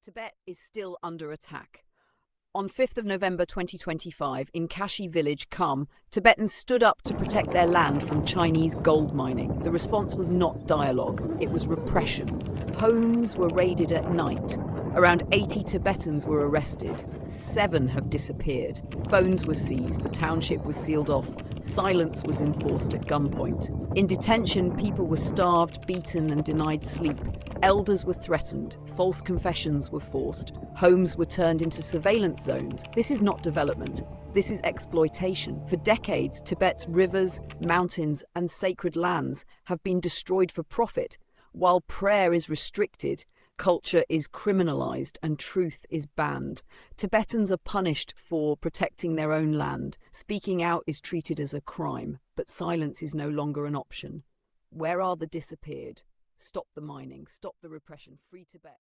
Tibet is still under attack. On 5th of November 2025, in Kashi village, Kham, Tibetans stood up to protect their land from Chinese gold mining. The response was not dialogue, it was repression. Homes were raided at night. Around 80 Tibetans were arrested. 7 have disappeared. Phones were seized, the township was sealed off. Silence was enforced at gunpoint. In detention, people were starved, beaten, and denied sleep. Elders were threatened. False confessions were forced. Homes were turned into surveillance zones. This is not development. This is exploitation. For decades, Tibet's rivers, mountains, and sacred lands have been destroyed for profit. While prayer is restricted, culture is criminalized and truth is banned. Tibetans are punished for protecting their own land. Speaking out is treated as a crime, but silence is no longer an option. Where are the disappeared? Stop the mining, stop the repression, free Tibet.